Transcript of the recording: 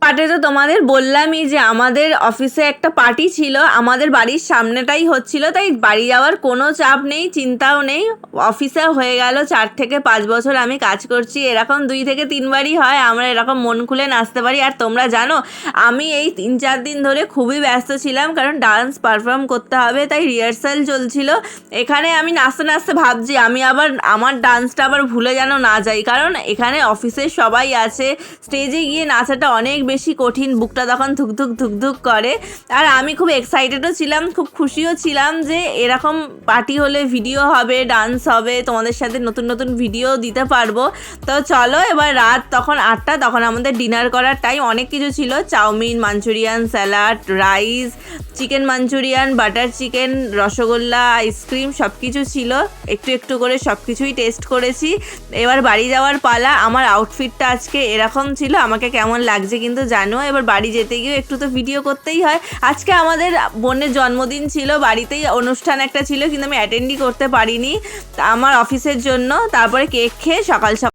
পার্টে তো তোমাদের বললামই যে আমাদের অফিসে একটা পার্টি ছিল, আমাদের বাড়ির সামনেটাই হচ্ছিল, তাই বাড়ি যাওয়ার কোনো চাপ নেই, চিন্তাও নেই। অফিসে হয়ে গেল 4 থেকে 5 বছর আমি কাজ করছি, এরকম 2 থেকে 3বারই হয় আমরা এরকম মন খুলে নাচতে পারি। আর তোমরা জানো আমি এই 3-4 দিন ধরে খুবই ব্যস্ত ছিলাম, কারণ ডান্স পারফর্ম করতে হবে, তাই রিহার্সাল চলছিল। এখানে আমি নাচতে নাচতে ভাবছি আমি আবার আমার ডান্সটা আবার ভুলে যেন না যাই, কারণ এখানে অফিসের সবাই আছে, স্টেজে গিয়ে নাচাটা অনেক বেশি কঠিন, বুকটা তখন ধুকধুক ধুকধুক করে। আর আমি খুব এক্সাইটেডও ছিলাম, খুব খুশিও ছিলাম যে এরকম পার্টি হলে ভিডিও হবে, ডান্স হবে, তোমাদের সাথে নতুন নতুন ভিডিও দিতে পারবো। তো চলো, এবার রাত তখন 8টা, তখন আমাদের ডিনার করার টাইম। অনেক কিছু ছিল, chowmein, Manchurian, salad, rice, chicken Manchurian, butter chicken, rasgulla, ice cream, সব কিছু ছিল। একটু একটু করে সব কিছুই টেস্ট করেছি। এবার বাড়ি যাওয়ার পালা। আমার আউটফিটটা আজকে এরকম ছিল, আমাকে কেমন লাগছে কিন্তু জানো। এবার বাড়ি যেতে গিয়ে একটু তো ভিডিও করতেই হয়। আজকে আমাদের বোনের জন্মদিন ছিল, বাড়িতেই অনুষ্ঠান একটা ছিল, কিন্তু আমি অ্যাটেন্ডই করতে পারিনি আমার অফিসের জন্য। তারপরে কেক খেয়ে সকাল সকাল